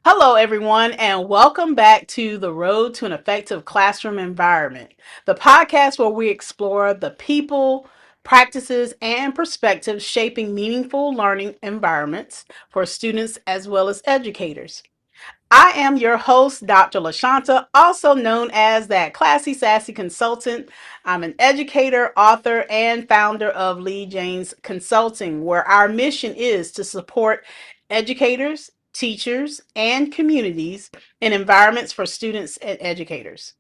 Hello, everyone, and welcome back to The Road to an Effective Classroom Environment, the podcast where we explore the people, practices, and perspectives shaping meaningful learning environments for students as well as educators. I am your host, Dr. LaShanta, also known as that classy, sassy consultant. I'm an educator, author, and founder of Lee James Consulting, where our mission is to support educators, teachers, and communities in environments for students and educators.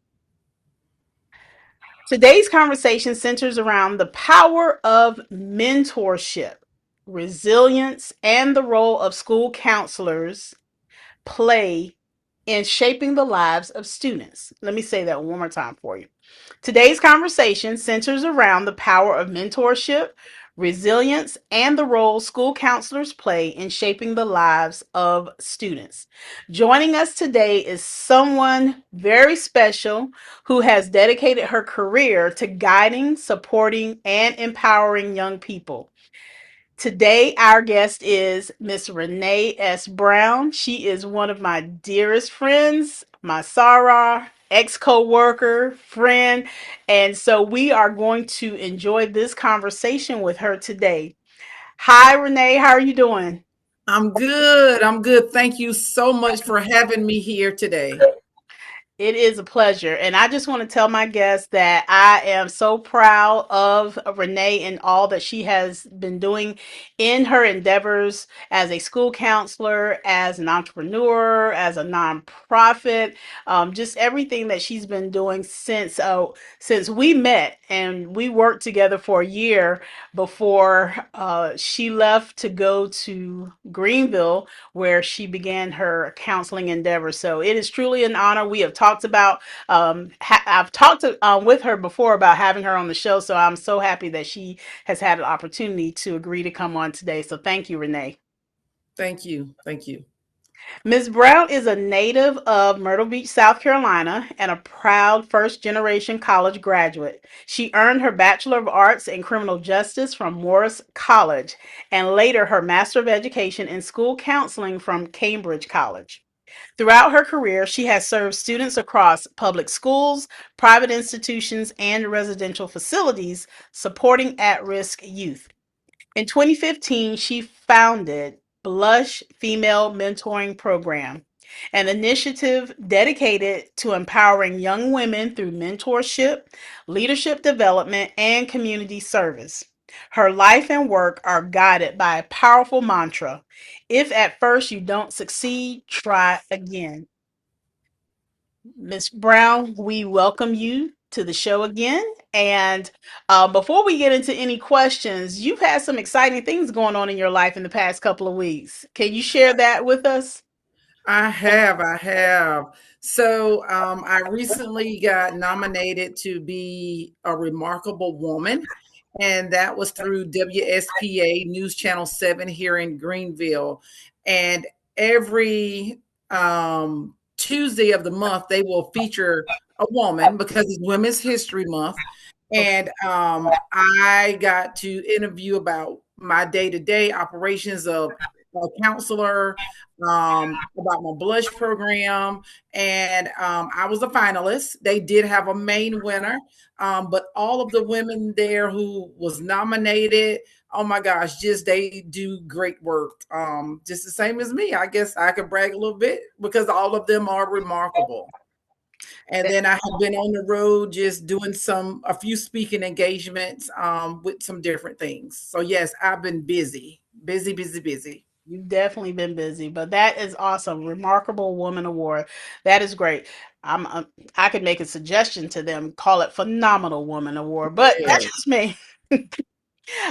Today's conversation centers around the power of mentorship, resilience, and the role of school counselors play in shaping the lives of students. Let me say that one more time for you. Today's conversation centers around the power of mentorship, resilience, and the role school counselors play in shaping the lives of students. Joining us today is someone very special who has dedicated her career to guiding, supporting, and empowering young people. Today, our guest is Miss Renee S. Brown. She is one of my dearest friends, my Sarah, ex-co-worker, friend, and so we are going to enjoy this conversation with her today. Hi, Renee. How are you doing? I'm good. I'm good. Thank you so much for having me here today. It is a pleasure. And I just want to tell my guests that I am so proud of Renee and all that she has been doing in her endeavors as a school counselor, as an entrepreneur, as a nonprofit, just everything that she's been doing since we met and we worked together for a year before she left to go to Greenville where she began her counseling endeavor. So it is truly an honor. We have talked about, I've talked with her before about having her on the show. So I'm so happy that she has had an opportunity to agree to come on today. So thank you, Renee. Thank you. Thank you. Ms. Brown is a native of Myrtle Beach, South Carolina, and a proud first generation college graduate. She earned her Bachelor of Arts in Criminal Justice from Morris College and later her Master of Education in School Counseling from Cambridge College. Throughout her career, she has served students across public schools, private institutions, and residential facilities supporting at risk youth. In 2015, she founded Blush Female Mentoring Program, an initiative dedicated to empowering young women through mentorship, leadership development, and community service. Her life and work are guided by a powerful mantra: if at first you don't succeed, try again. Miss Brown, we welcome you to the show again. And before we get into any questions, you've had some exciting things going on in your life in the past couple of weeks. Can you share that with us? I have. I recently got nominated to be a remarkable woman, and that was through WSPA News Channel 7 here in Greenville. And every Tuesday of the month, they will feature a woman because it's Women's History Month. Okay. And I got to interview about my day to day operations of a counselor, about my blush program, and I was a finalist. They did have a main winner, but all of the women there who was nominated, oh my gosh, just they do great work. Just the same as me. I guess I could brag a little bit because all of them are remarkable. And then I have been on the road just doing a few speaking engagements with some different things. So yes, I've been busy, busy, busy, busy. You've definitely been busy, but that is awesome. Remarkable Woman Award. That is great. I could make a suggestion to them, call it Phenomenal Woman Award, but that's Yes. just me.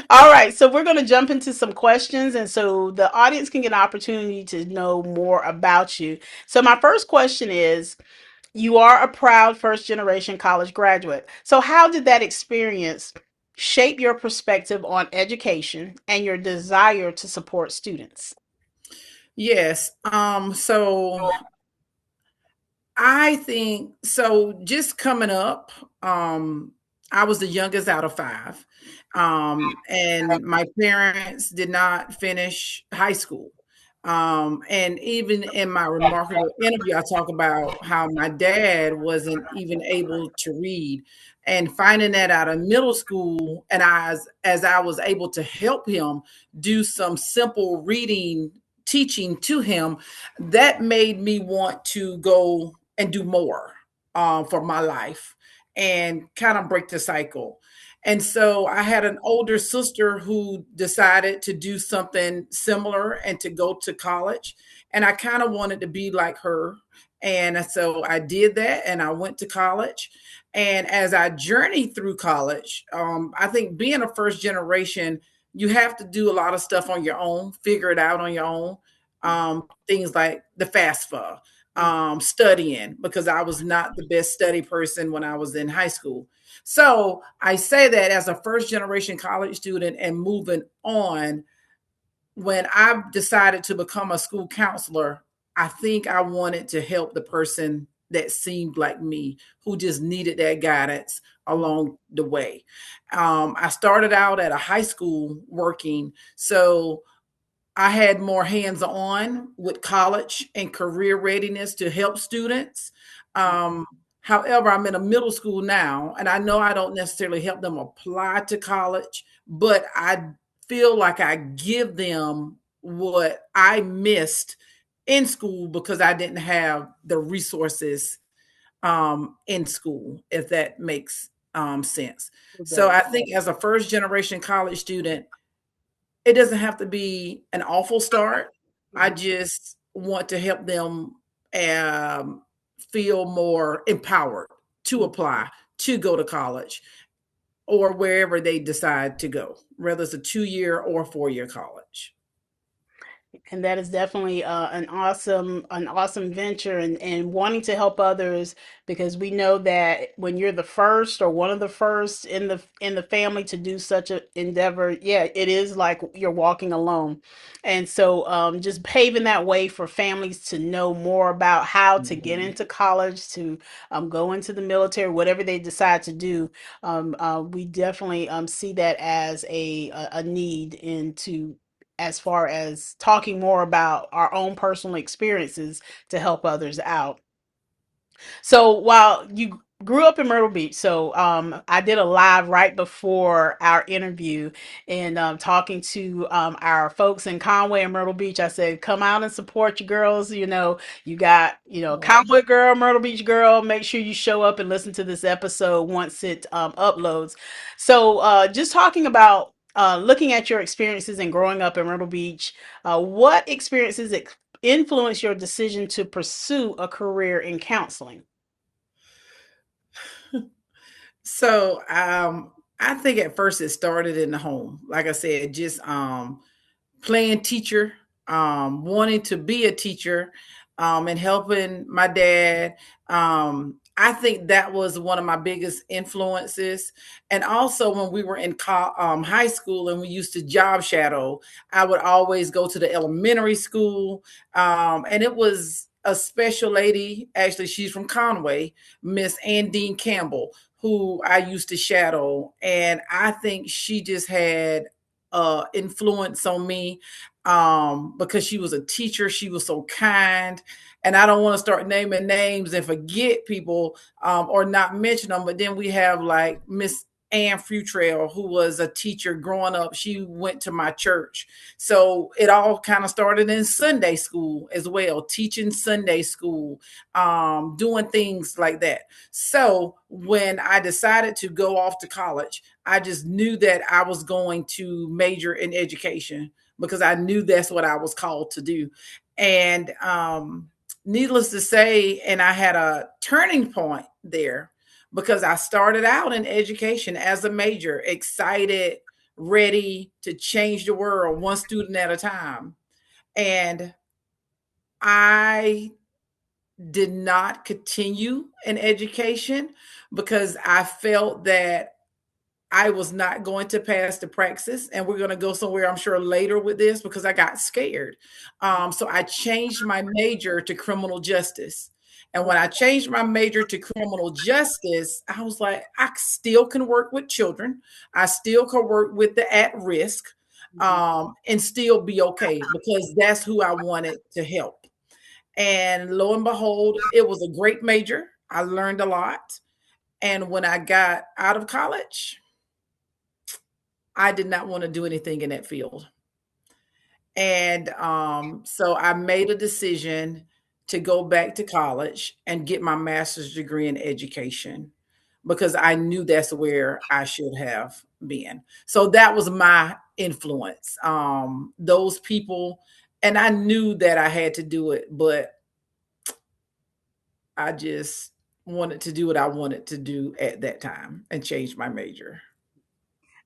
All right, so we're going to jump into some questions, and so the audience can get an opportunity to know more about you. So, my first question is: you are a proud first generation college graduate. So, how did that experience shape your perspective on education and your desire to support students? Yes. I think so. Just coming up, I was the youngest out of five, and my parents did not finish high school. And even in my remarkable interview, I talk about how my dad wasn't even able to read, and finding that out in middle school, and as I was able to help him do some simple reading teaching to him, that made me want to go and do more for my life and kind of break the cycle. And so I had an older sister who decided to do something similar and to go to college. And I kind of wanted to be like her. And so I did that and I went to college. And as I journeyed through college, I think being a first generation, you have to do a lot of stuff on your own, figure it out on your own. Things like the FAFSA, studying, because I was not the best study person when I was in high school. So I say that as a first generation college student and moving on, when I decided to become a school counselor, I think I wanted to help the person that seemed like me, who just needed that guidance along the way. I started out at a high school working. So I had more hands on with college and career readiness to help students. Um, However, I'm in a middle school now, and I know I don't necessarily help them apply to college, but I feel like I give them what I missed in school because I didn't have the resources in school, if that makes sense. It So I does. think as a first generation college student, it doesn't have to be an awful start. I Mhm. just want to help them um, feel more empowered to apply, to go to college, or wherever they decide to go, whether it's a 2 year or 4 year college. And that is definitely an awesome venture, and wanting to help others, because we know that when you're the first or one of the first in the family to do such an endeavor, yeah, it is like you're walking alone. And so just paving that way for families to know more about how to get Mhm. into college, to go into the military, whatever they decide to do. We definitely see that as a need into, as far as talking more about our own personal experiences to help others out. So while you grew up in Myrtle Beach, so I did a live right before our interview, and talking to our folks in Conway and Myrtle Beach. I said, "Come out and support your girls. You know, you got Right. Conway girl, Myrtle Beach girl. Make sure you show up and listen to this episode once it uploads." So just talking about. Looking at your experiences and growing up in Myrtle Beach, what experiences influenced your decision to pursue a career in counseling? So I think at first it started in the home. Like I said, just playing teacher, wanting to be a teacher, and helping my dad. I think that was one of my biggest influences. And also, when we were in high school and we used to job shadow, I would always go to the elementary school. And it was a special lady, actually, she's from Conway, Miss Andine Campbell, who I used to shadow. And I think she just had influence on me because she was a teacher. She was so kind. And I don't want to start naming names and forget people or not mention them. But then we have like Miss Ann Futrell, who was a teacher growing up. She went to my church. So it all kind of started in Sunday school as well, teaching Sunday school, doing things like that. So when I decided to go off to college, I just knew that I was going to major in education because I knew that's what I was called to do. And needless to say, and I had a turning point there because I started out in education as a major, excited, ready to change the world one student at a time. And I did not continue in education because I felt that I was not going to pass the praxis. And we're going to go somewhere, I'm sure, later with this because I got scared. So I changed my major to criminal justice. And when I changed my major to criminal justice, I was like, I still can work with children. I still can work with the at risk. and still be okay because that's who I wanted to help. And lo and behold, it was a great major. I learned a lot. And when I got out of college, I did not want to do anything in that field. And so I made a decision to go back to college and get my master's degree in education because I knew that's where I should have been. So that was my influence. Those people, and I knew that I had to do it, but I just wanted to do what I wanted to do at that time and change my major.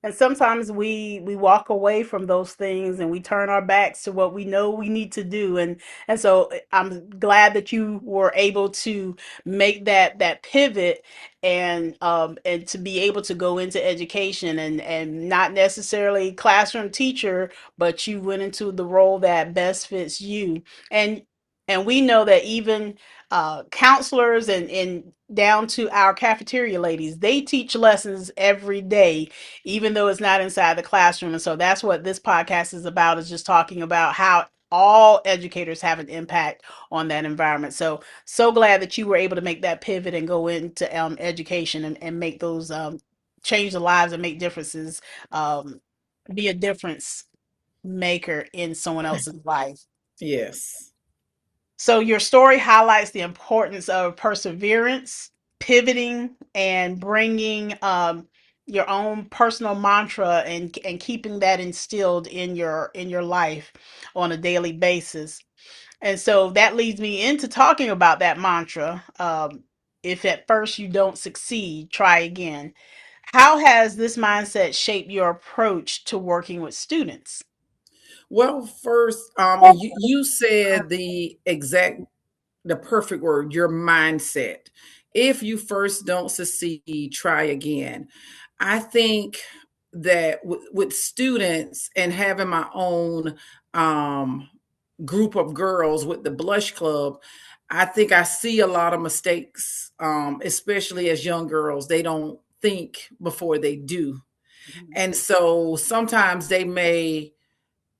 And sometimes we walk away from those things and we turn our backs to what we know we need to do. And so I'm glad that you were able to make that pivot and to be able to go into education and not necessarily classroom teacher, but you went into the role that best fits you. And we know that even counselors and down to our cafeteria ladies, they teach lessons every day, even though it's not inside the classroom. And so that's what this podcast is about, is just talking about how all educators have an impact on that environment. So glad that you were able to make that pivot and go into education and make those change the lives and make differences, um, be a difference maker in someone else's life. Yes. So your story highlights the importance of perseverance, pivoting, and bringing your own personal mantra and keeping that instilled in your life on a daily basis. And so that leads me into talking about that mantra. If at first you don't succeed, try again. How has this mindset shaped your approach to working with students? Well, first, you said the perfect word, your mindset. If you first don't succeed, try again. I think that with students and having my own um, group of girls with the Blush Club, I think I see a lot of mistakes, especially as young girls. They don't think before they do. And so sometimes they may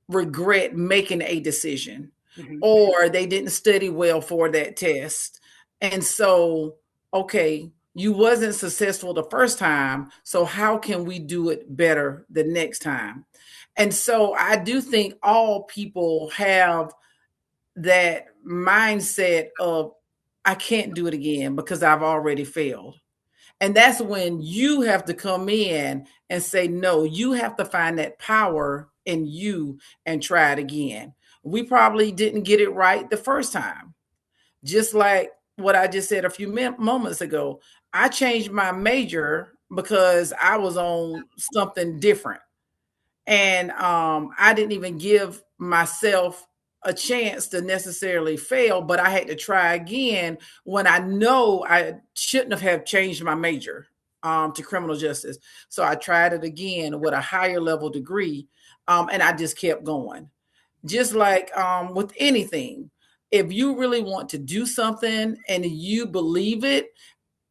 regret making a decision Mhm. or they didn't study well for that test. And so, okay, you wasn't successful the first time, so how can we do it better the next time? And so I do think all people have that mindset of I can't do it again because I've already failed. And that's when you have to come in and say, no, you have to find that power in you and try it again. We probably didn't get it right the first time. Just like what I just said a few moments ago, I changed my major because I was on something different. And I didn't even give myself a chance to necessarily fail, but I had to try again when I know I shouldn't have changed my major to criminal justice. So I tried it again with a higher level degree, and I just kept going. Just like with anything, if you really want to do something and you believe it,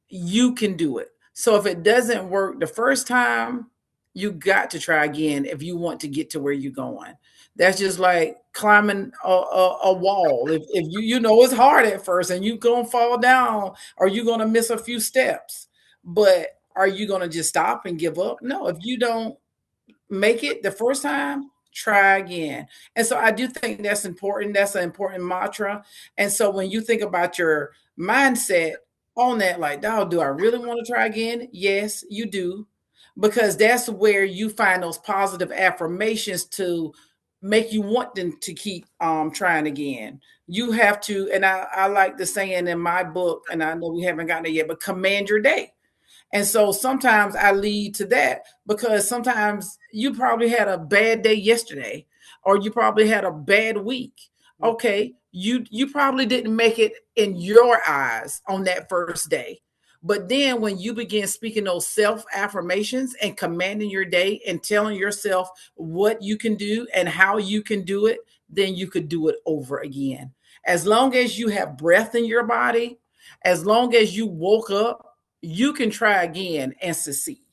you can do it. So if it doesn't work the first time, you got to try again if you want to get to where you're going. That's just like climbing a wall. If you know it's hard at first and you're gonna fall down or you're gonna miss a few steps, but are you gonna just stop and give up? No, if you don't make it the first time, try again. And so I do think that's important. That's an important mantra. And so when you think about your mindset on that, like, dog, do I really want to try again? Yes, you do. Because that's where you find those positive affirmations to make you want them to keep trying again. You have to, and I like the saying in my book, and I know we haven't gotten it yet, but command your day. And so sometimes I lead to that because sometimes you probably had a bad day yesterday or you probably had a bad week. Okay, you probably didn't make it in your eyes on that first day. But then when you begin speaking those self affirmations and commanding your day and telling yourself what you can do and how you can do it, then you could do it over again. As long as you have breath in your body, as long as you woke up, you can try again and succeed.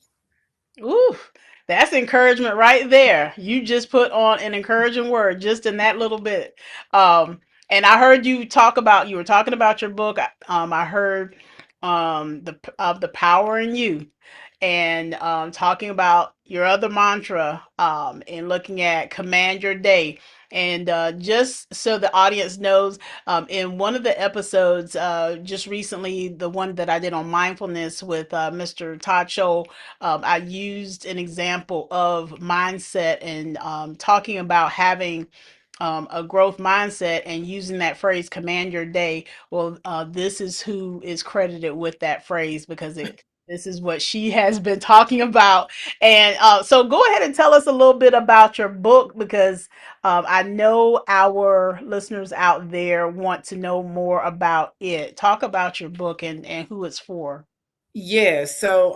Ooh, That's encouragement right there. You just put on an encouraging word just in that little bit. Um, and I heard you talk about, you were talking about your book. I heard the power in you, and talking about your other mantra, and looking at command your day. And just so the audience knows, in one of the episodes, just recently, the one that I did on mindfulness with Mr. Todd Show, I used an example of mindset, and talking about having a growth mindset and using that phrase command your day. Well, this is who is credited with that phrase, because this is what she has been talking about. And so go ahead and tell us a little bit about your book, because I know our listeners out there want to know more about it. Talk about your book and who it's for. Yeah, so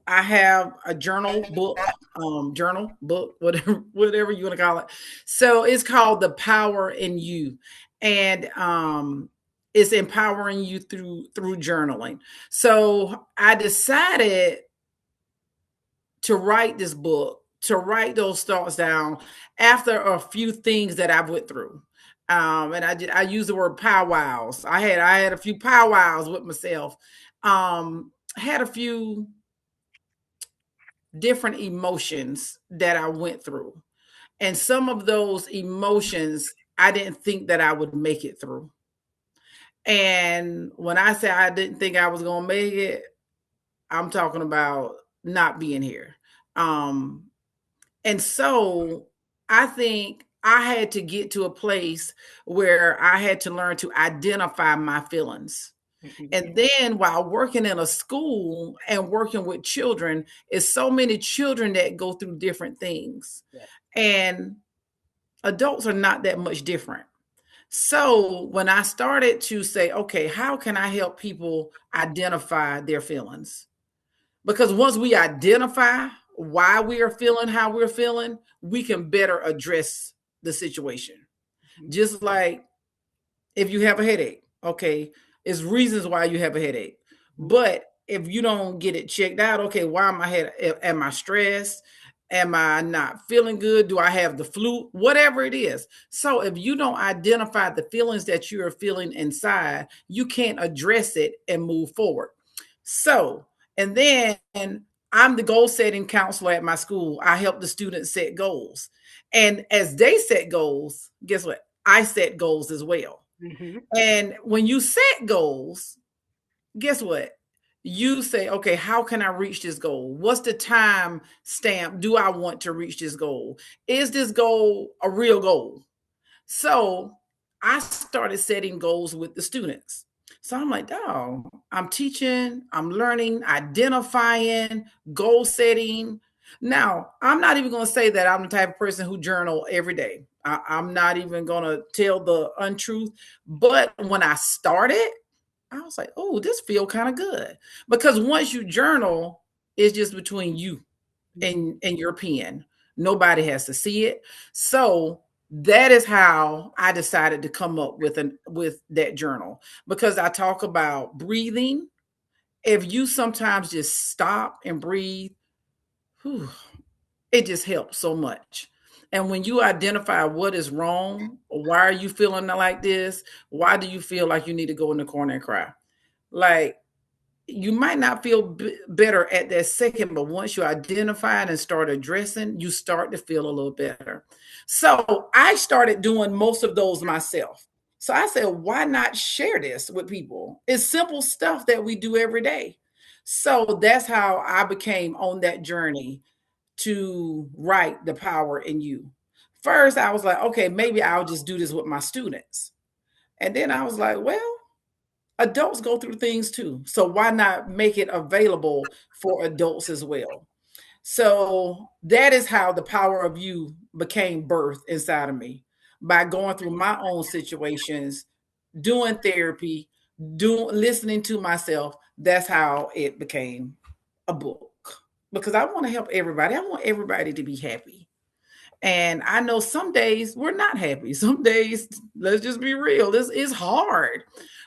I have a journal book, whatever whatever you want to call it. So it's called The Power in You. And it's empowering you through journaling. So I decided to write this book, to write those thoughts down after a few things that I went through. And I use the word powwows. I had a few powwows with myself. I had a few different emotions that I went through. And some of those emotions I didn't think that I would make it through. And when I say I didn't think I was going to make it, I'm talking about not being here. Um And so I think I had to get to a place where I had to learn to identify my feelings. Mhm. And then while working in a school and working with children, is so many children that go through different things. Yeah. And adults are not that much different. So when I started to say, okay, how can I help people identify their feelings? Because once we identify why we are feeling how we're feeling, we can better address the situation. Just like if you have a headache, okay, it's reasons why you have a headache. Mhm. But if you don't get it checked out, okay, why am I head? Am I stressed? Am I not feeling good? Do I have the flu? Whatever it is. So if you don't identify the feelings that you are feeling inside, you can't address it and move forward. So, and then I'm the goal setting counselor at my school. I help the students set goals. And as they set goals, guess what? I set goals as well. Mhm. And when you set goals, guess what? You say, okay, how can I reach this goal? What's the time stamp? Do I want to reach this goal? Is this goal a real goal? So I started setting goals with the students. So I'm like, oh, I'm teaching, I'm learning, identifying, goal setting. Now, I'm not even going to say that I'm the type of person who journal every day. I'm not even going to tell the untruth. But when I started, I was like, oh, this feel kind of good. Because once you journal, it's just between you Mhm. and your pen. Nobody has to see it. So that is how I decided to come up with that journal, because I talk about breathing. If you sometimes just stop and breathe, whew, it just helps so much. And when you identify what is wrong, why are you feeling like this? Why do you feel like you need to go in the corner and cry? Like, you might not feel better at that second, but once you identify it and start addressing, you start to feel a little better. So I started doing most of those myself. So I said, why not share this with people? It's simple stuff that we do every day. So that's how I became on that journey to write The Power in You. First, I was like, okay, maybe I'll just do this with my students. And then I was like, well, adults go through things too. So why not make it available for adults as well? So that is how the power of you became birthed inside of me, by going through my own situations, doing therapy, doing listening to myself. That's how it became a book. Because I want to help everybody. I want everybody to be happy. And I know some days we're not happy. Some days, let's just be real, this is hard.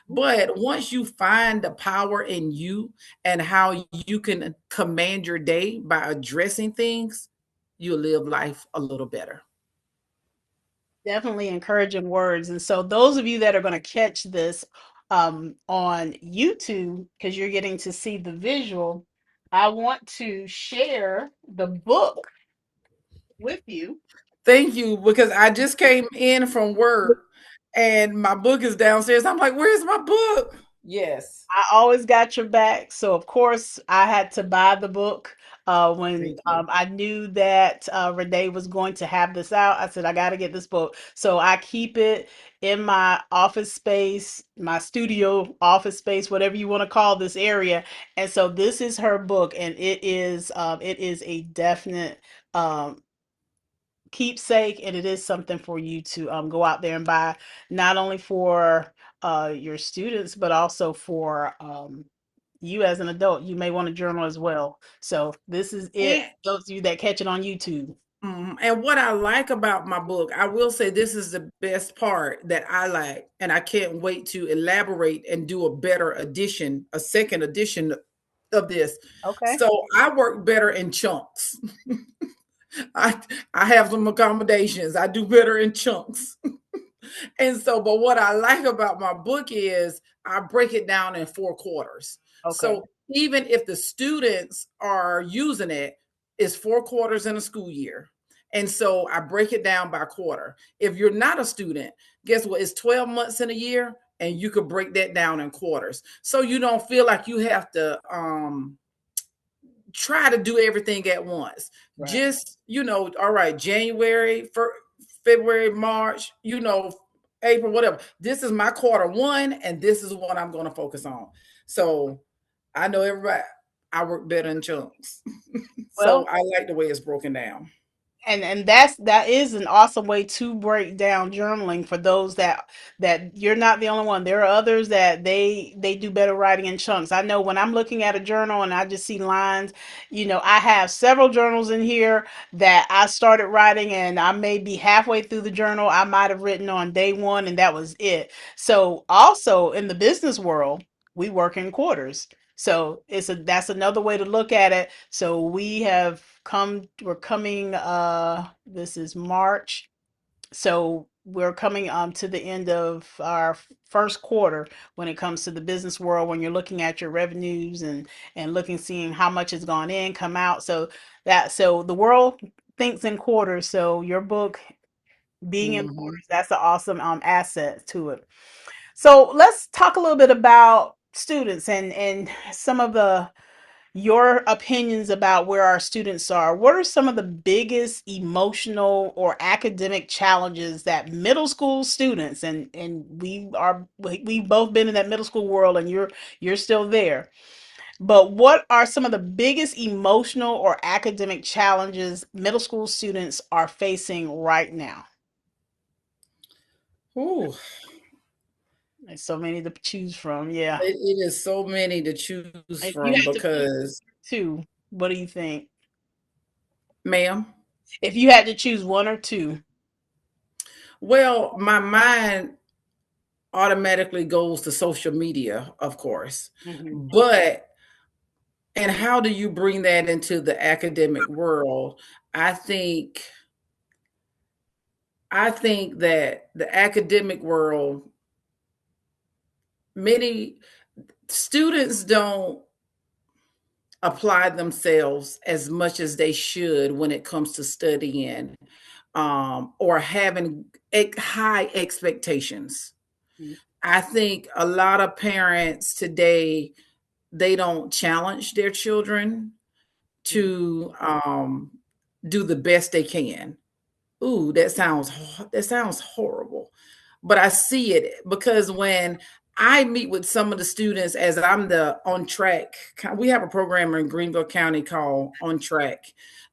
But once you find the power in you and how you can command your day by addressing things, you'll live life a little better. Definitely encouraging words. And so those of you that are going to catch this on YouTube, because you're getting to see the visual, I want to share the book with you. Thank you, because I just came in from work and my book is downstairs. I'm like, where's my book? Yes. I always got your back. So of course I had to buy the book when Thank you. I knew that Renee was going to have this out. I said I got to get this book. So I keep it in my office space, my studio office space, whatever you want to call this area. And so this is her book, and it is a definite um, keepsake, and it is something for you to go out there and buy, not only for your students but also for you as an adult. You may want to journal as well. So this is it, And those of you that catch it on YouTube. and what I like about my book, I will say this is the best part that I like, and I can't wait to elaborate and do a better edition, a second edition of this. Okay. So I work better in chunks. I I have some accommodations. I do better in chunks. And so, but what I like about my book is I break it down in 4 quarters. Okay. So even if the students are using it, it's 4 quarters in a school year. And so I break it down by quarter. If you're not a student, guess what? It's 12 months in a year, and you could break that down in quarters. So you don't feel like you have to try to do everything at once. Right. Just, all right, January, February, March, April, whatever. This is my quarter one, and this is what I'm going to focus on. So I know everybody, I work better in chunks. So Well, I like the way it's broken down. and that is an awesome way to break down journaling for those that you're not the only one. There are others that they do better writing in chunks. I know when I'm looking at a journal and I just see lines, I have several journals in here that I started writing, and I may be halfway through the journal. I might have written on day one and that was it. So also in the business world, we work in quarters. So that's another way to look at it. So we're coming this is March. So we're coming to the end of our first quarter when it comes to the business world, when you're looking at your revenues and looking, seeing how much has gone in, come out. So the world thinks in quarters. So your book being in Mhm. quarters, that's an awesome asset to it. So let's talk a little bit about students and some of the your opinions about where our students are. What are some of the biggest emotional or academic challenges that middle school students, and we've both been in that middle school world, and you're still there. But what are some of the biggest emotional or academic challenges middle school students are facing right now? Ooh, There's so many to choose from. Yeah. it is so many to choose If you from had to pick because, two, what do you think? ma'am, If you had to choose one or two. well, my mind automatically goes to social media, of course. Mhm. But and how do you bring that into the academic world? I think I think that the academic world, many students don't apply themselves as much as they should when it comes to studying, or having high expectations. Mhm. I think a lot of parents today, they don't challenge their children to do the best they can. Ooh, that sounds horrible. But I see it because when I meet with some of the students as I'm the on track, we have a program in Greenville County called On Track.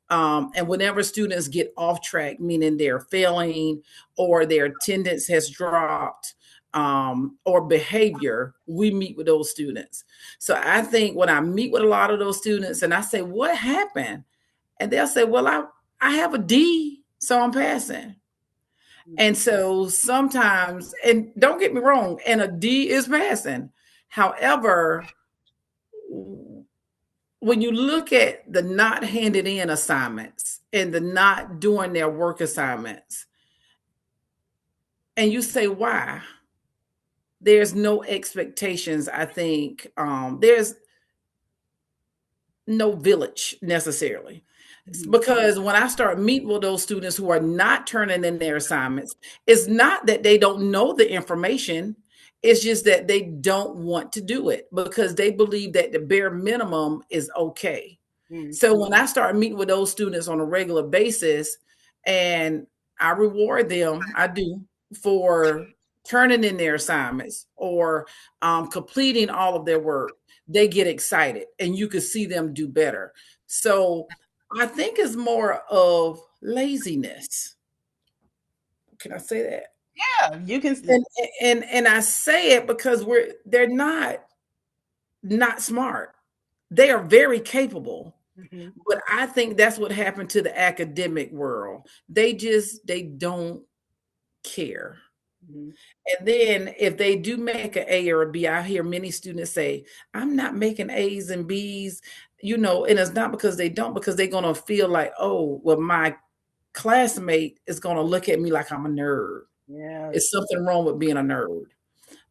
And whenever students get off track, meaning they're failing or their attendance has dropped, or behavior, we meet with those students. So I think when I meet with a lot of those students and I say, what happened? And they'll say, well, I have a D, so I'm passing. And so sometimes, and don't get me wrong, and a D is passing. However, when you look at the not handed in assignments and the not doing their work assignments, and you say, why? There's no expectations. I think there's no village necessarily. Mhm. Because when I start meeting with those students who are not turning in their assignments, it's not that they don't know the information. It's just that they don't want to do it because they believe that the bare minimum is okay. Mhm. So when I start meeting with those students on a regular basis and I reward them, I do, for turning in their assignments or completing all of their work, they get excited and you can see them do better. So I think it's more of laziness. Can I say that? Yeah, you can. And and I say it because they're not smart. They are very capable. Mhm. But I think that's what happened to the academic world. They don't care. Mhm. And then if they do make an A or a B, I hear many students say, I'm not making A's and B's, and it's not because they don't, because they're gonna feel like, oh, well, my classmate is gonna look at me like I'm a nerd. Yes. It's something wrong with being a nerd.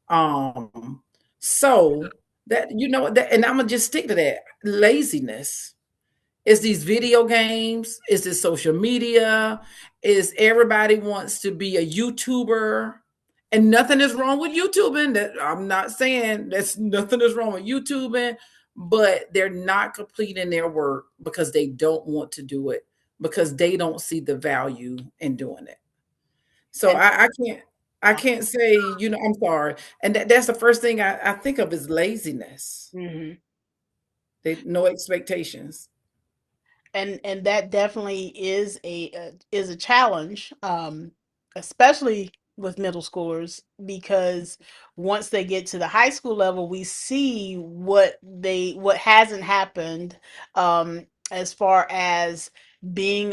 Um, so that, and I'm gonna just stick to that laziness. Is these video games? Is this social media? Is everybody wants to be a YouTuber? And nothing is wrong with YouTubing. That I'm not saying that's nothing is wrong with YouTubing, but they're not completing their work because they don't want to do it because they don't see the value in doing it. So And I can't say, I'm sorry. And that's the first thing I think of is laziness. mhm. They no expectations. And that definitely is a challenge, especially with middle schoolers, because once they get to the high school level, we see what hasn't happened, as far as being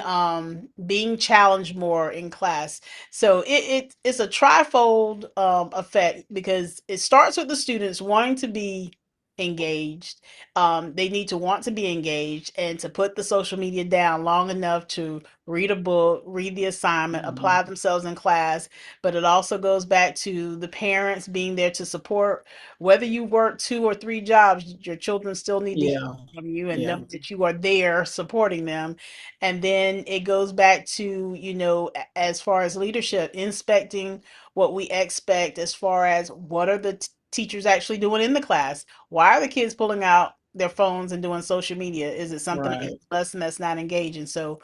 challenged more in class. So it's a trifold effect, because it starts with the students wanting to be engaged. They need to want to be engaged and to put the social media down long enough to read a book, read the assignment, Mhm. apply themselves in class. But it also goes back to the parents being there to support. Whether you work 2 or 3 jobs, your children still need to hear Yeah. from you and Yeah. know that you are there supporting them. And then it goes back to, as far as leadership, inspecting what we expect as far as what are the teachers actually doing in the class. Why are the kids pulling out their phones and doing social media? Is it something in Right. the lesson that's not engaging? So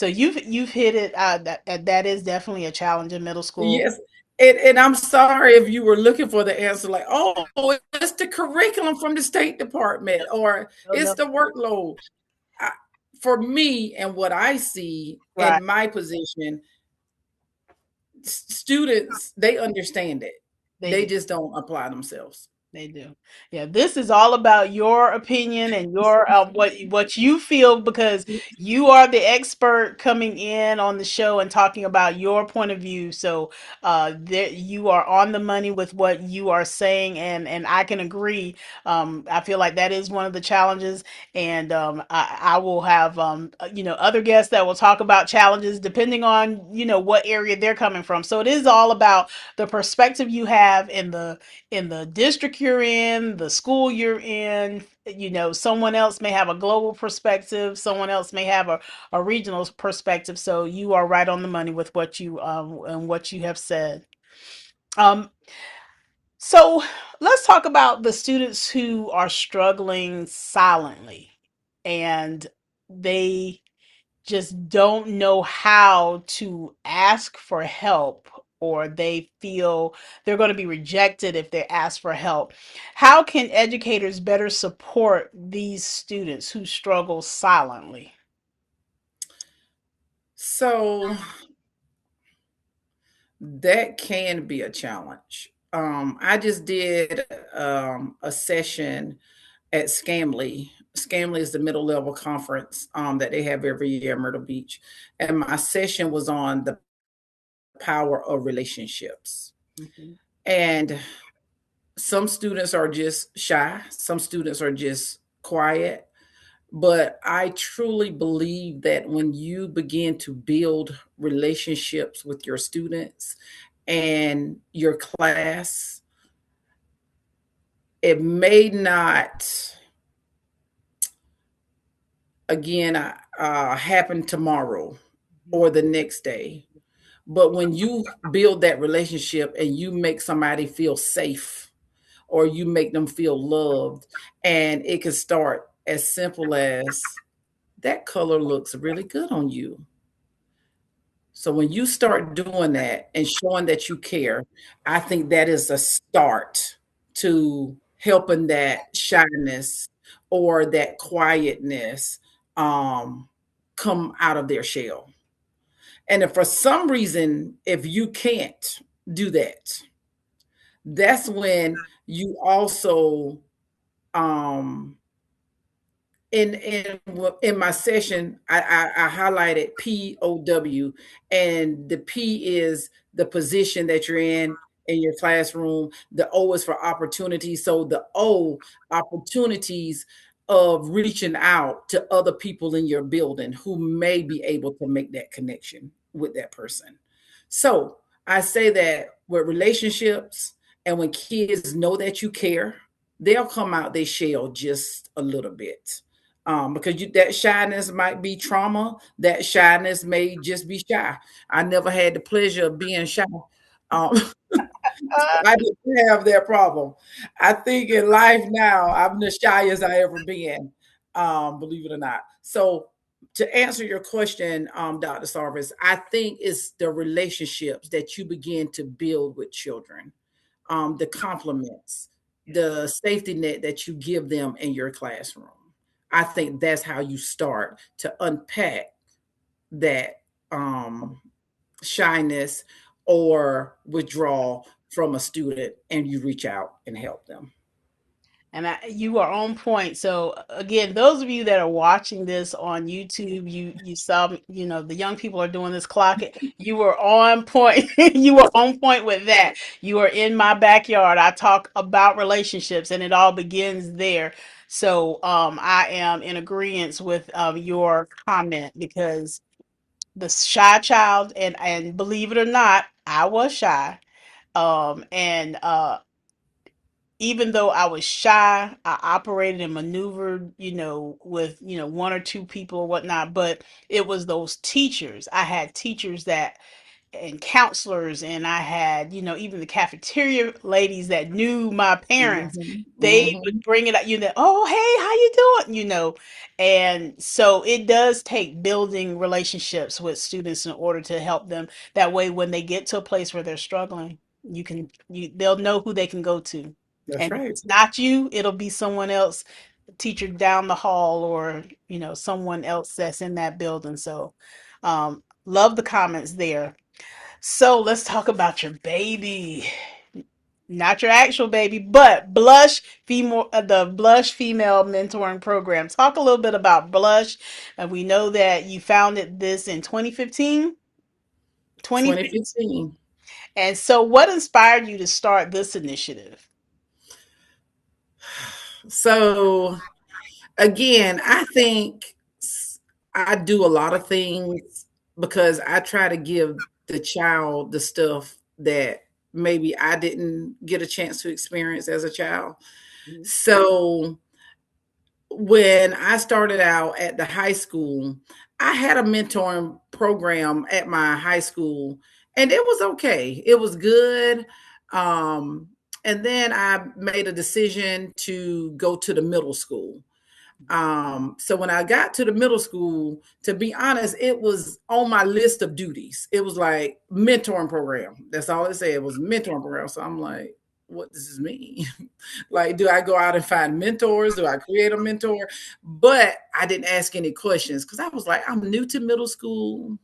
you've hit it. That is definitely a challenge in middle school. Yes. And I'm sorry if you were looking for the answer, like, oh, it's the curriculum from the State Department or No, it's no, the workload. I, for me and what I see right? in my position, students, they understand it. They They do. just don't apply themselves. They do. Yeah, this is all about your opinion and your what you feel, because you are the expert coming in on the show and talking about your point of view. So there you are on the money with what you are saying, and I can agree. I feel like that is one of the challenges, and I will have other guests that will talk about challenges depending on what area they're coming from. So it is all about the perspective you have in the district you're in, the school you're in. Someone else may have a global perspective, someone else may have a regional perspective. So you are right on the money with what you and what you have said. Um, so let's talk about the students who are struggling silently, and they just don't know how to ask for help, or they feel they're going to be rejected if they ask for help. How can educators better support these students who struggle silently? So that can be a challenge. I just did a session at Scamley. Scamley is the middle level conference that they have every year in Myrtle Beach. And my session was on the power of relationships. Mhm. And some students are just shy, some students are just quiet. But I truly believe that when you begin to build relationships with your students and your class, it may not, again, happen tomorrow or the next day. But when you build that relationship and you make somebody feel safe or you make them feel loved, and it can start as simple as that color looks really good on you. So when you start doing that and showing that you care, I think that is a start to helping that shyness or that quietness um, come out of their shell. And if for some reason, if you can't do that, that's when you also um, in my session, I highlighted POW, and the P is the position that you're in your classroom. The O is for opportunity. So the O, opportunities of reaching out to other people in your building who may be able to make that connection with that person. So I say that with relationships and when kids know that you care, they'll come out they shell just a little bit because that shyness might be trauma. That shyness may just be shy. I never had the pleasure of being shy. Um, I didn't have that problem. I think in life now, I'm the shyest I ever been, believe it or not. So, to answer your question, Dr. Sarvis, I think it's the relationships that you begin to build with children, the compliments, the safety net that you give them in your classroom. I think that's how you start to unpack that shyness or withdrawal from a student and you reach out and help them. And you are on point. So again, those of you that are watching this on YouTube, you saw, the young people are doing this clock. You were on point. You were on point with that. You are in my backyard. I talk about relationships, and it all begins there. So I am in agreement with your comment because the shy child, and believe it or not, I was shy. And even though I was shy, I operated and maneuvered, with, one or two people or whatnot. But it was those teachers. I had teachers that, and counselors, and I had, even the cafeteria ladies that knew my parents. Mhm, They would mhm. bring it up, oh, hey, how you doing? And so it does take building relationships with students in order to help them. That way, when they get to a place where they're struggling, they'll know who they can go to. That's And if right. it's not you, it'll be someone else, teacher down the hall, or someone else that's in that building. So love the comments there. So let's talk about your baby. Not your actual baby, but the Blush Female Mentoring Program. Talk a little bit about Blush. And we know that you founded this in 2015, 2015. 2015. And so what inspired you to start this initiative? So again, I think I do a lot of things because I try to give the child the stuff that maybe I didn't get a chance to experience as a child. So when I started out at the high school, I had a mentoring program at my high school, and it was okay. It was good. Um, and then I made a decision to go to the middle school. So when I got to the middle school, to be honest, it was on my list of duties. It was like mentoring program. That's all it said. It was mentoring program. So I'm like, what does this mean? Like, do I go out and find mentors? Do I create a mentor? But I didn't ask any questions because I was like, I'm new to middle school.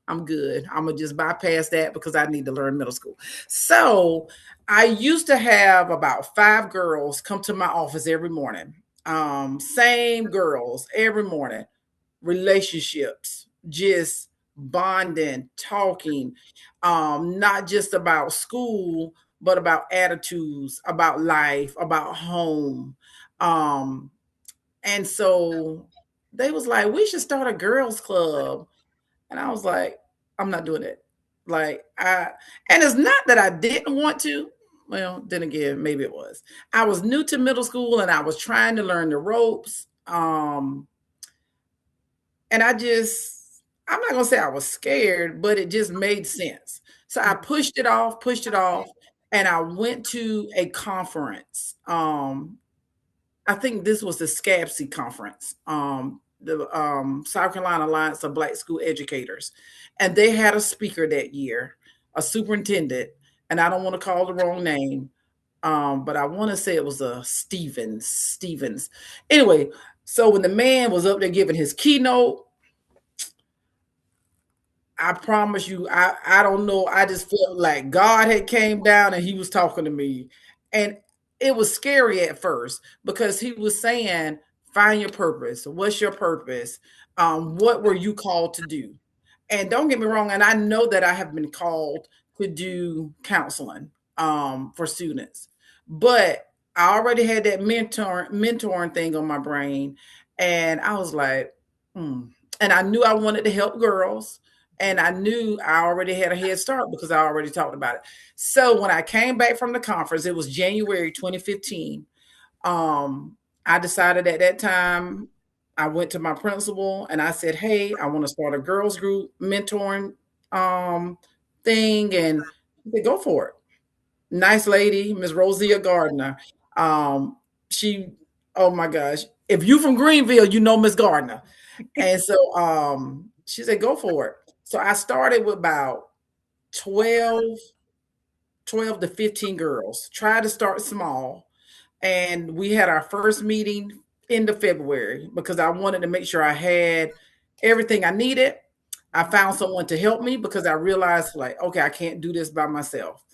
I'm good. I'm gonna just bypass that because I need to learn middle school. So I used to have about 5 girls come to my office every morning. Same girls every morning. Relationships just bonding, talking, not just about school, but about attitudes, about life, about home. Um, and so they was like, we should start a girls club. And I was like, I'm not doing it. Like and it's not that I didn't want to. Well, then again, maybe it was. I was new to middle school and I was trying to learn the ropes. And I'm not gonna say I was scared, but it just made sense. So I pushed it off, and I went to a conference. I think this was the SCAPSI conference, the South Carolina Alliance of Black School Educators, and they had a speaker that year, a superintendent, and I don't want to call the wrong name, but I want to say it was a Stevens. Anyway, so when the man was up there giving his keynote, I promise you, I don't know. I just felt like God had came down and he was talking to me. And it was scary at first because he was saying, find your purpose. What's your purpose? What were you called to do? And don't get me wrong, and I know that I have been called to do counseling for students, but I already had that mentoring thing on my brain, and I was like, hmm. And I knew I wanted to help girls, and I knew I already had a head start because I already talked about it. So when I came back from the conference, it was January 2015. Um, I decided at that time, I went to my principal and I said, "Hey, I want to start a girls group mentoring um, thing," and he said, "Go for it." Nice lady, Miss Rosia Gardner. Um, she, oh my gosh, if you from Greenville, you know Miss Gardner. And so she said, "Go for it." So I started with about 12, 12 to 15 girls. Tried to start small, and we had our first meeting end of February because I wanted to make sure I had everything I needed. I found someone to help me because I realized, like, okay, I can't do this by myself.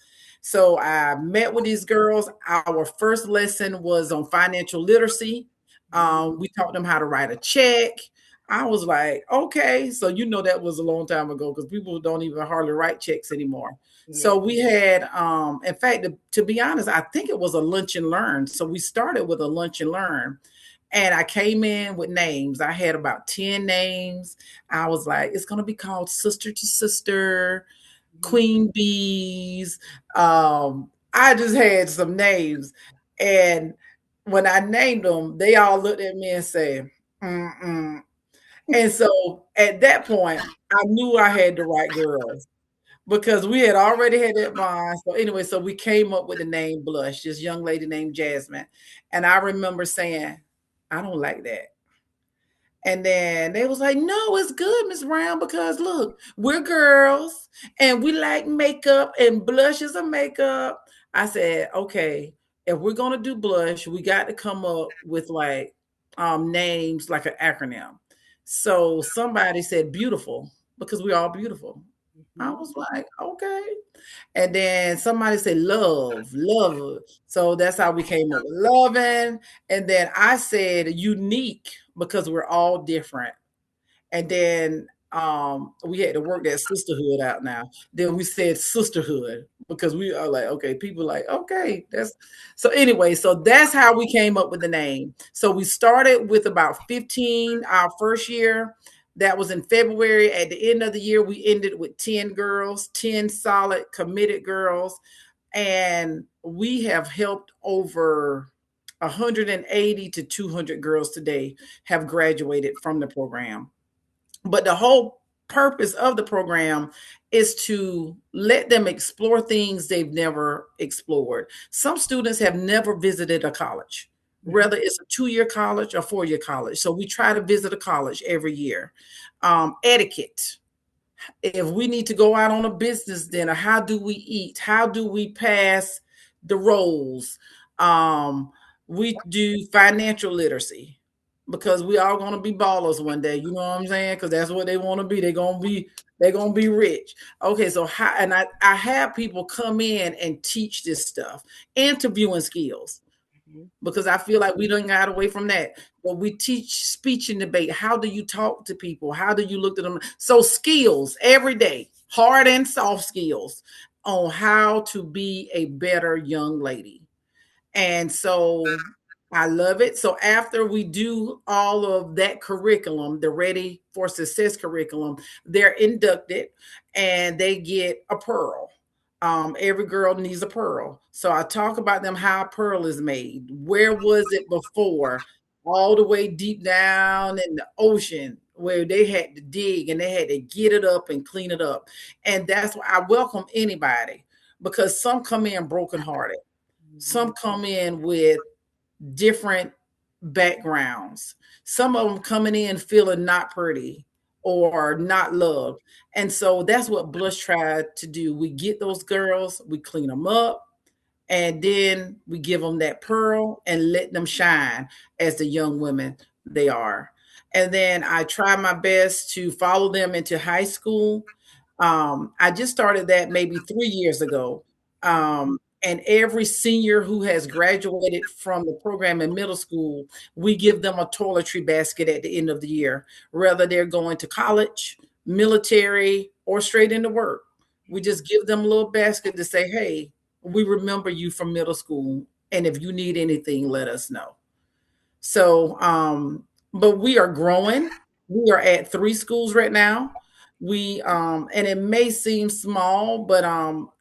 So I met with these girls. Our first lesson was on financial literacy. We taught them how to write a check. I was like, okay, so you know that was a long time ago because people don't even hardly write checks anymore. So we had, in fact, to be honest, I think it was a lunch and learn. So we started with a lunch and learn. And I came in with names. I had about 10 names. I was like, it's going to be called Sister to Sister, Queen Bees. I just had some names. And when I named them, they all looked at me and said, mm-mm. And so at that point, I knew I had the right girls because we had already had that bond. So anyway, so we came up with the name Blush, this young lady named Jasmine. And I remember saying, I don't like that. And then they was like, no, it's good, Miss Brown, because look, we're girls and we like makeup and blush is a makeup. I said, okay, if we're gonna do blush, we got to come up with like names like an acronym. So somebody said beautiful because we're all beautiful. I was like, okay. And then somebody said love, love. So that's how we came up with loving. And then I said unique because we're all different. And then we had to work that sisterhood out now. Then we said sisterhood because we are like, okay, people like, okay, that's so anyway, so that's how we came up with the name. So we started with about 15 our first year. That was in February. At the end of the year, we ended with 10 girls, 10 solid committed girls. And we have helped over 180 to 200 girls today have graduated from the program. But the whole purpose of the program is to let them explore things they've never explored. Some students have never visited a college, whether it's a 2-year college or 4-year college. So we try to visit a college every year. Etiquette. If we need to go out on a business dinner, how do we eat? How do we pass the roles? Um, we do financial literacy because we all gonna be ballers one day. You know what I'm saying? Because that's what they want to be. They're gonna be rich. Okay, so how and I have people come in and teach this stuff, interviewing skills. Mhm. because I feel like we don't got away from that. But we teach speech and debate. How do you talk to people? How do you look at them? So skills every day, hard and soft skills on how to be a better young lady. And so I love it. So after we do all of that curriculum, the Ready for Success curriculum, they're inducted and they get a pearl. Every girl needs a pearl. So I talk about them how a pearl is made. Where was it before? All the way deep down in the ocean where they had to dig and they had to get it up and clean it up. And that's why I welcome anybody, because some come in brokenhearted. Some come in with different backgrounds. Some of them coming in feeling not pretty or not loved. And so that's what Blush tried to do. We get those girls, we clean them up, and then we give them that pearl and let them shine as the young women they are. And then I try my best to follow them into high school. I just started that maybe 3 years ago. And every senior who has graduated from the program in middle school, we give them a toiletry basket at the end of the year, whether they're going to college, military, or straight into work. We just give them a little basket to say, hey, we remember you from middle school. And if you need anything, let us know. So, but we are growing. We are at 3 schools right now. And it may seem small, but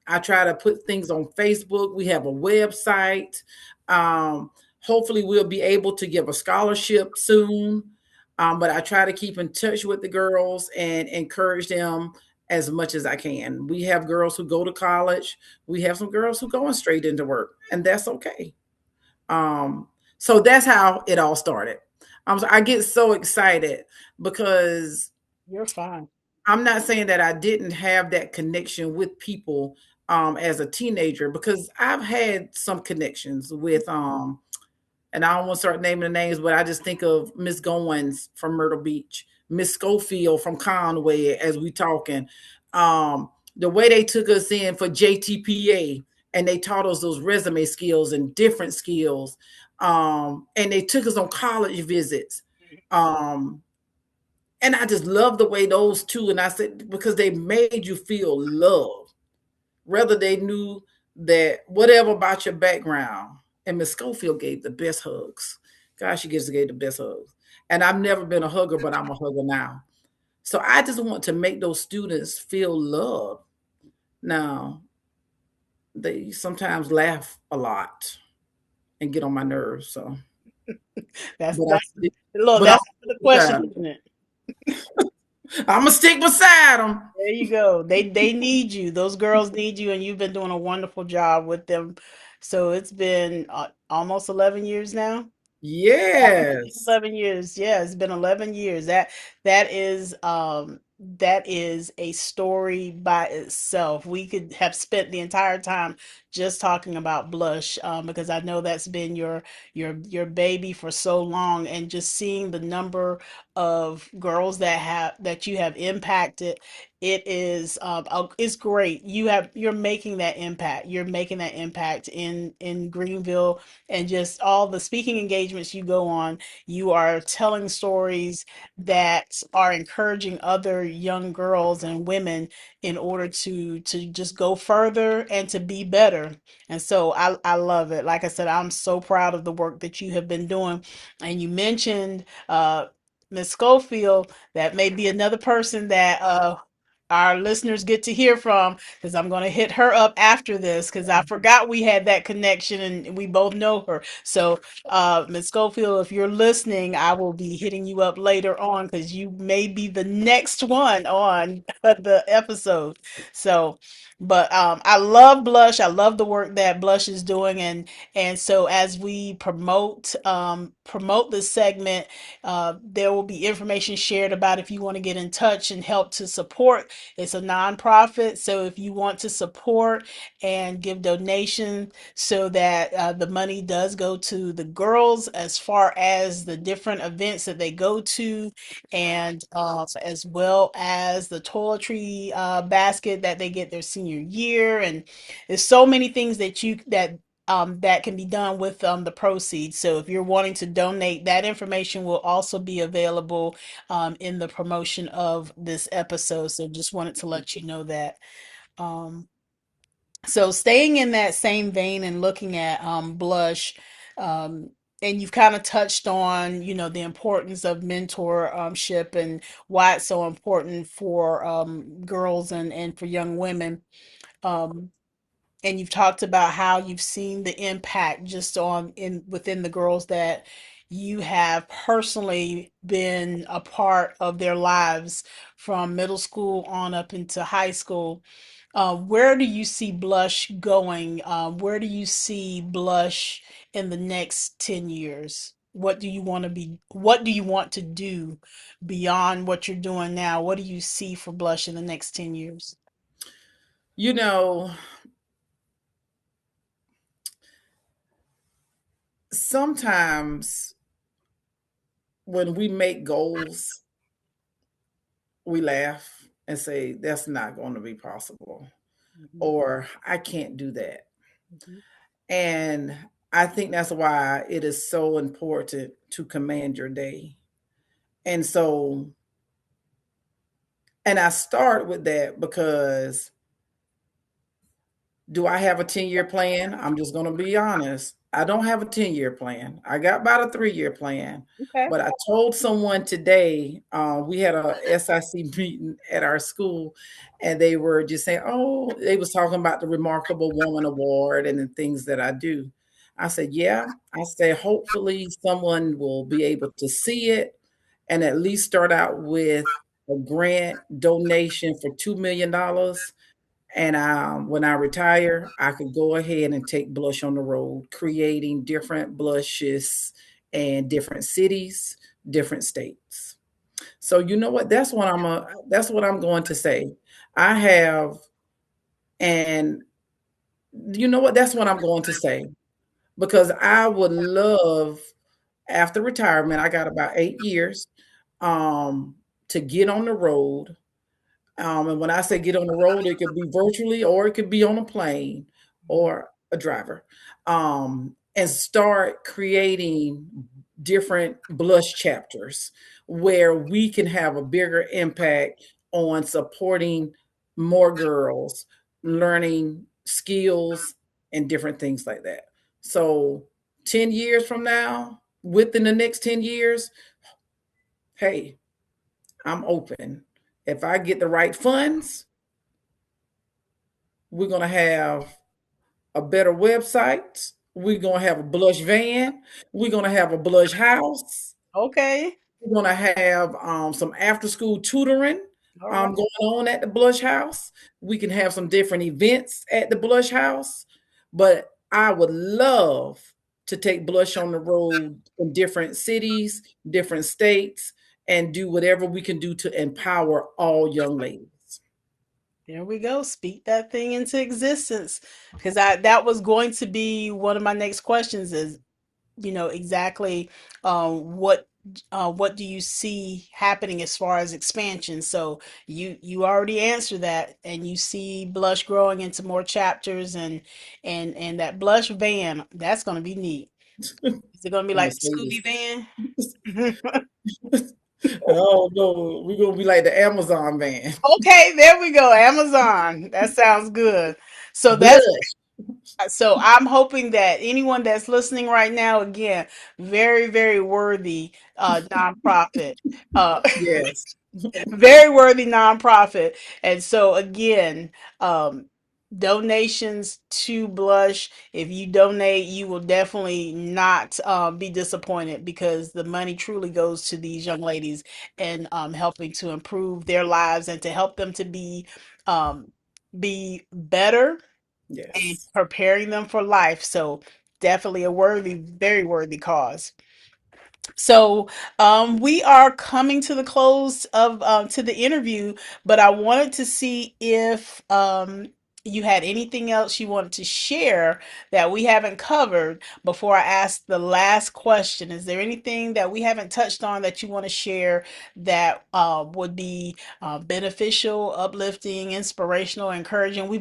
I try to put things on Facebook. We have a website. Um, Hopefully, we'll be able to give a scholarship soon. But I try to keep in touch with the girls and encourage them as much as I can. We have girls who go to college. We have some girls who going straight into work, and that's okay. Um, so that's how it all started. I get so excited because You're fine. I'm not saying that I didn't have that connection with people as a teenager, because I've had some connections with and I don't want to start naming the names, but I just think of Miss Goins from Myrtle Beach, Miss Schofield from Conway, as we talking. The way they took us in for JTPA and they taught us those resume skills and different skills. And they took us on college visits. Um, and I just love the way those two, and I said, because they made you feel love, whether they knew that whatever about your background. And Miss Schofield gave the best hugs. Gosh, she gave the best hugs. And I've never been a hugger, but I'm a hugger now. So I just want to make those students feel loved. Now, they sometimes laugh a lot and get on my nerves. So, That's but I, that's look, but I'm that's the question, beside them. isn't it? I'm gonna stick beside them. There you go. They need you. Those girls need you, and you've been doing a wonderful job with them. So it's been almost 11 years now. I think Yes. 11 years. Yeah, it's been 11 years. That is a story by itself. We could have spent the entire time just talking about Blush, because I know that's been your baby for so long, and just seeing the number of girls that you have impacted, it's great. You're making that impact. You're making that impact in Greenville, and just all the speaking engagements you go on. You are telling stories that are encouraging other young girls and women in order to just go further and to be better. And so I love it. Like I said, I'm so proud of the work that you have been doing. And you mentioned Miss Schofield. That may be another person that our listeners get to hear from, because I'm going to hit her up after this, because I forgot we had that connection and we both know her. So, Ms. Schofield, if you're listening, I will be hitting you up later on, because you may be the next one on the episode. So, but I love Blush. I love the work that Blush is doing, and so as we promote this segment, there will be information shared about if you want to get in touch and help to support. It's a nonprofit, so if you want to support and give donation so that the money does go to the girls as far as the different events that they go to, and as well as the toiletry basket that they get their senior year, and there's so many things that that can be done with the proceeds. So if you're wanting to donate, that information will also be available in the promotion of this episode. So just wanted to let you know that. Um, so staying in that same vein and looking at blush, um, and you've kind of touched on, the importance of mentorship and why it's so important for girls and for young women. Um, and you've talked about how you've seen the impact just on in within the girls that you have personally been a part of their lives from middle school on up into high school. Where do you see blush going? Where do you see blush in the next 10 years? What do you want to do beyond what you're doing now? What do you see for blush in the next 10 years? You know, sometimes when we make goals, we laugh and say, that's not going to be possible, Mhm, or I can't do that. mhm, And I think that's why it is so important to command your day. And so, and I start with that because do I have a 10-year plan? I'm just going to be honest. I don't have a 10-year plan. I got about a 3-year plan. okay. But I told someone today, we had a SIC meeting at our school, and they were just saying, oh, they was talking about the Remarkable Woman Award and the things that I do. I said, yeah. I said, hopefully someone will be able to see it and at least start out with a grant donation for $2 million, and when I retire, I could go ahead and take Blush on the road, creating different blushes in different cities, different states. So you know what? That's what I'm going to say. I have, and you know what? That's what I'm going to say because I would love after retirement. I got about 8 years um, to get on the road. And when I say get on the road, it could be virtually or it could be on a plane or a driver, and start creating different blush chapters where we can have a bigger impact on supporting more girls learning skills and different things like that. So 10 years from now, within the next 10 years, hey, I'm open. If I get the right funds, we're going to have a better website. We're going to have a blush van. We're going to have a blush house. Okay. We're going to have some after school tutoring All right. going on at the blush house. We can have some different events at the blush house. But I would love to take blush on the road in different cities, different states, and do whatever we can do to empower all young ladies. There we go. Speak that thing into existence. Because I that was going to be one of my next questions is, exactly what do you see happening as far as expansion? So you already answered that, and you see Blush growing into more chapters, and that Blush van, that's gonna be neat. Is it gonna be I'm gonna like the say Scooby this. van? Oh no, we're gonna be like the Amazon man. Okay, there we go. Amazon. That sounds good. So that's Blush. so I'm hoping that anyone that's listening right now, again, very, very worthy nonprofit. Uh Yes. very worthy nonprofit. And so again, um donations to Blush. If you donate, you will definitely not be disappointed because the money truly goes to these young ladies and helping to improve their lives and to help them to um, be better and Yes. preparing them for life. So definitely a worthy, very worthy cause. So we are coming to the close of to the interview, but I wanted to see you had anything else you wanted to share that we haven't covered before I ask the last question. Is there anything that we haven't touched on that you want to share that would be beneficial, uplifting, inspirational, encouraging? We've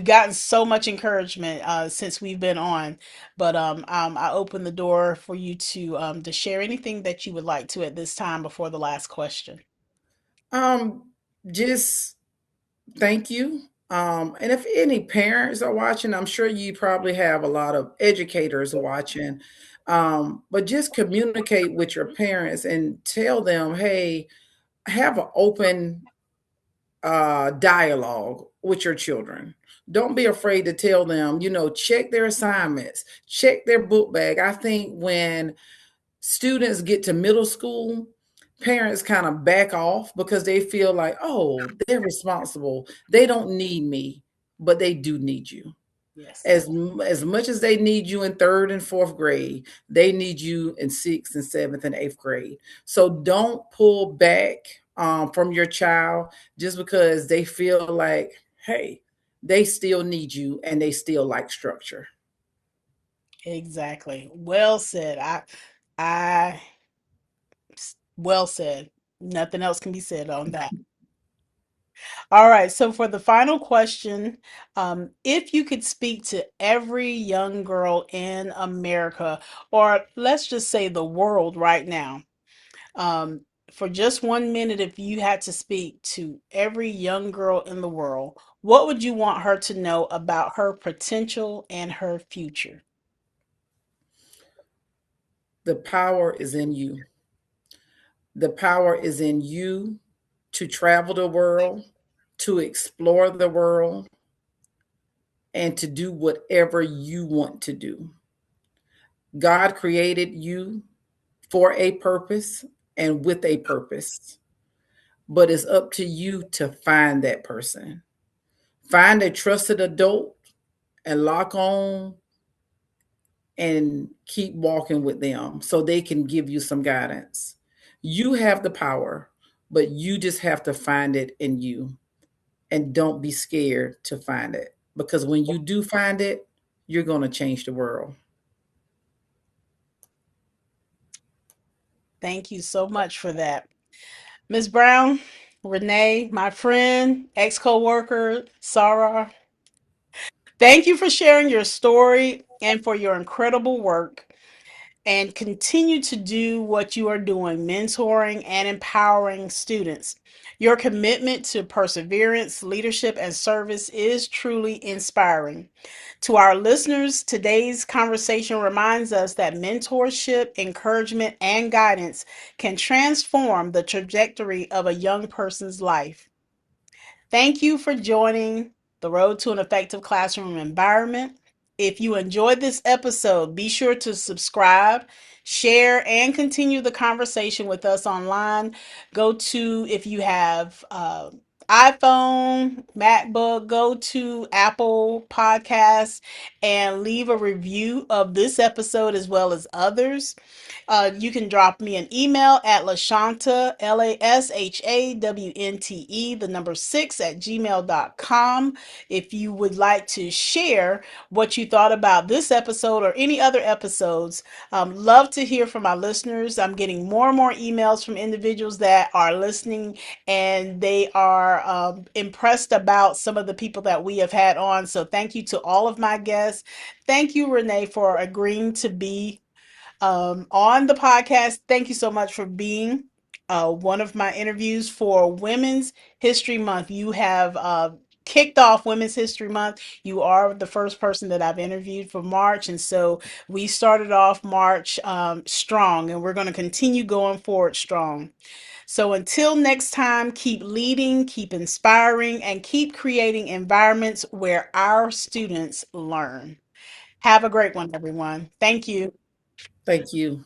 gotten so much encouragement since we've been on, but I open the door for you to share anything that you would like to at this time before the last question. Um, just thank you. And if any parents are watching, I'm sure you probably have a lot of educators watching. But just communicate with your parents and tell them, hey, have an open dialogue with your children. Don't be afraid to tell them, check their assignments, check their book bag. I think when students get to middle school, parents kind of back off because they feel like, oh, they're responsible. They don't need me, but they do need you. Yes. As much as they need you in third and fourth grade, they need you in sixth and seventh and eighth grade. So don't pull back from your child just because they feel like, hey, they still need you and they still like structure. Exactly. Well said. I, well said. Nothing else can be said on that. All right. So for the final question, if you could speak to every young girl in America, or let's just say the world right now, um, for just 1 minute, if you had to speak to every young girl in the world, what would you want her to know about her potential and her future? The power is in you. The power is in you to travel the world, to explore the world, and to do whatever you want to do. God created you for a purpose and with a purpose, but it's up to you to find that person. Find a trusted adult and lock on and keep walking with them so they can give you some guidance. You have the power, but you just have to find it in you, and don't be scared to find it because when you do find it, you're going to change the world. Thank you so much for that. Ms. Brown, Renee, my friend, ex co-worker, Sarah, thank you for sharing your story and for your incredible work. And continue to do what you are doing, mentoring and empowering students. Your commitment to perseverance, leadership, and service is truly inspiring. To our listeners, today's conversation reminds us that mentorship, encouragement, and guidance can transform the trajectory of a young person's life. Thank you for joining the Road to an Effective Classroom Environment. If you enjoyed this episode, be sure to subscribe, share, and continue the conversation with us online. Go to, if you have iPhone, MacBook, go to Apple Podcasts and leave a review of this episode as well as others. You can drop me an email at Lashanta, LASHAWNTE, the number 6 at gmail.com. If you would like to share what you thought about this episode or any other episodes, love to hear from our listeners. I'm getting more and more emails from individuals that are listening and they are impressed about some of the people that we have had on. So thank you to all of my guests. Thank you, Renee, for agreeing to be on the podcast. Thank you so much for being one of my interviews for Women's History Month. You have kicked off Women's History Month. You are the first person that I've interviewed for March. And so we started off March strong, and we're going to continue going forward strong. So until next time, keep leading, keep inspiring, and keep creating environments where our students learn. Have a great one, everyone. Thank you. Thank you.